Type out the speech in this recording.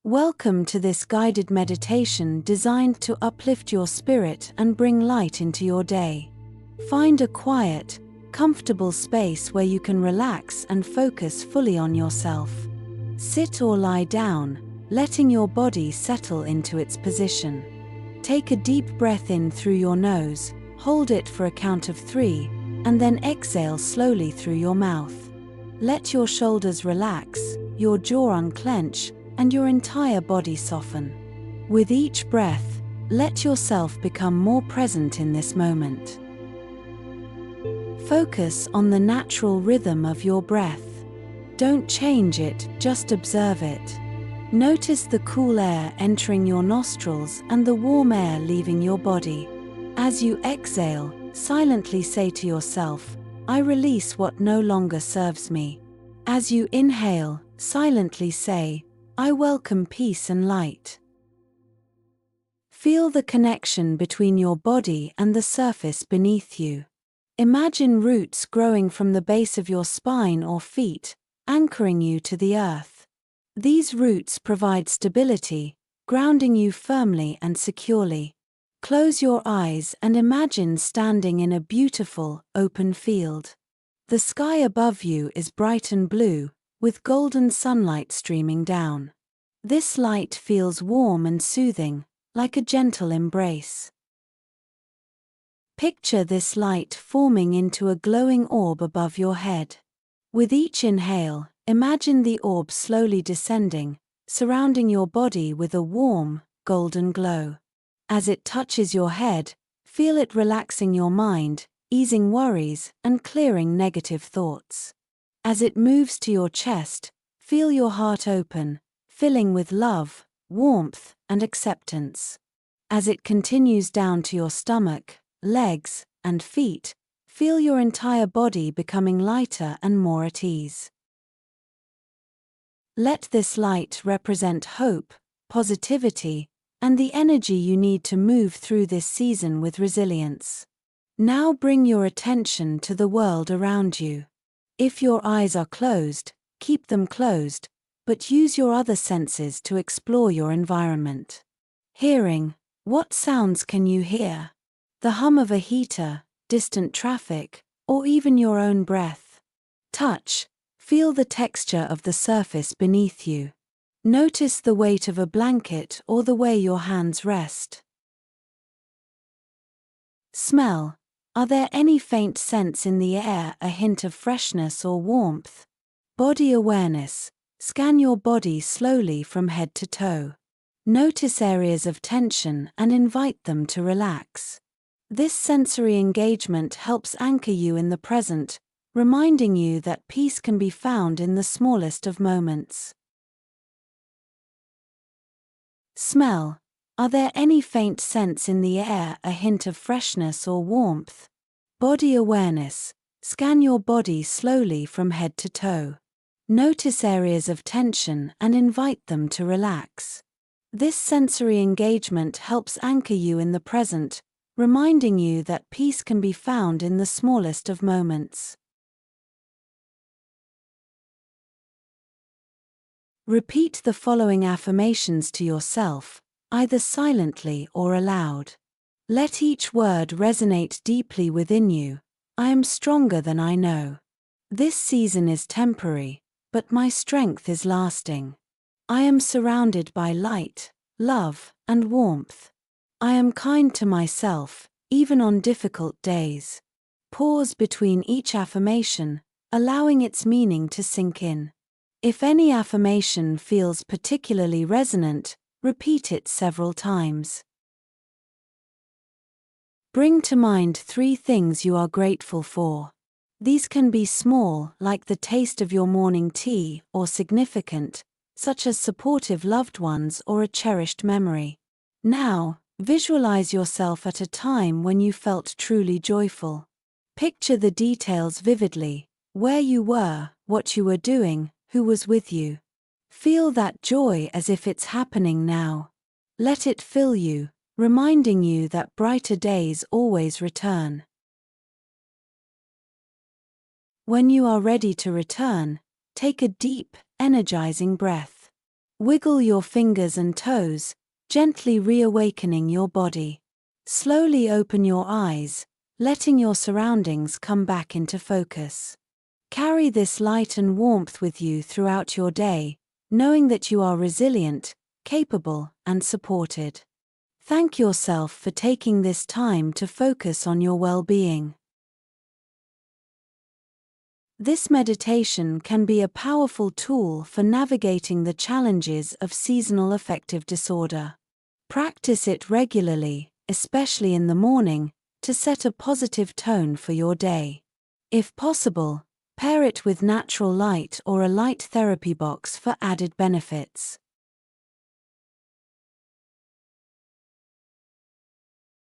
Welcome to this guided meditation designed to uplift your spirit and bring light into your day. Find a quiet, comfortable space where you can relax and focus fully on yourself. Sit or lie down, letting your body settle into its position. Take a deep breath in through your nose, hold it for a count of 3, and then exhale slowly through your mouth. Let your shoulders relax, your jaw unclench, and your entire body soften. With each breath, let yourself become more present in this moment. Focus on the natural rhythm of your breath. Don't change it, just observe it. Notice the cool air entering your nostrils and the warm air leaving your body. As you exhale, silently say to yourself, "I release what no longer serves me." As you inhale, silently say, "I welcome peace and light." Feel the connection between your body and the surface beneath you. Imagine roots growing from the base of your spine or feet, anchoring you to the earth. These roots provide stability, grounding you firmly and securely. Close your eyes and imagine standing in a beautiful, open field. The sky above you is bright and blue, with golden sunlight streaming down. This light feels warm and soothing, like a gentle embrace. Picture this light forming into a glowing orb above your head. With each inhale, imagine the orb slowly descending, surrounding your body with a warm, golden glow. As it touches your head, feel it relaxing your mind, easing worries, and clearing negative thoughts. As it moves to your chest, feel your heart open, filling with love, warmth, and acceptance. As it continues down to your stomach, legs, and feet, feel your entire body becoming lighter and more at ease. Let this light represent hope, positivity, and the energy you need to move through this season with resilience. Now bring your attention to the world around you. If your eyes are closed, keep them closed, but use your other senses to explore your environment. Hearing, what sounds can you hear? The hum of a heater, distant traffic, or even your own breath. Touch, feel the texture of the surface beneath you. Notice the weight of a blanket or the way your hands rest. Smell. Are there any faint scents in the air, a hint of freshness or warmth? Body awareness. Scan your body slowly from head to toe. Notice areas of tension and invite them to relax. This sensory engagement helps anchor you in the present, reminding you that peace can be found in the smallest of moments. Smell. Are there any faint scents in the air, a hint of freshness or warmth? Body awareness. Scan your body slowly from head to toe. Notice areas of tension and invite them to relax. This sensory engagement helps anchor you in the present, reminding you that peace can be found in the smallest of moments. Repeat the following affirmations to yourself, either silently or aloud. Let each word resonate deeply within you. I am stronger than I know. This season is temporary, but my strength is lasting. I am surrounded by light, love, and warmth. I am kind to myself, even on difficult days. Pause between each affirmation, allowing its meaning to sink in. If any affirmation feels particularly resonant, repeat it several times. Bring to mind 3 things you are grateful for. These can be small, like the taste of your morning tea, or significant, such as supportive loved ones or a cherished memory. Now, visualize yourself at a time when you felt truly joyful. Picture the details vividly, where you were, what you were doing, who was with you. Feel that joy as if it's happening now. Let it fill you, reminding you that brighter days always return. When you are ready to return, take a deep, energizing breath. Wiggle your fingers and toes, gently reawakening your body. Slowly open your eyes, letting your surroundings come back into focus. Carry this light and warmth with you throughout your day, knowing that you are resilient, capable, and supported. Thank yourself for taking this time to focus on your well-being. This meditation can be a powerful tool for navigating the challenges of seasonal affective disorder. Practice it regularly, especially in the morning, to set a positive tone for your day. If possible, pair it with natural light or a light therapy box for added benefits.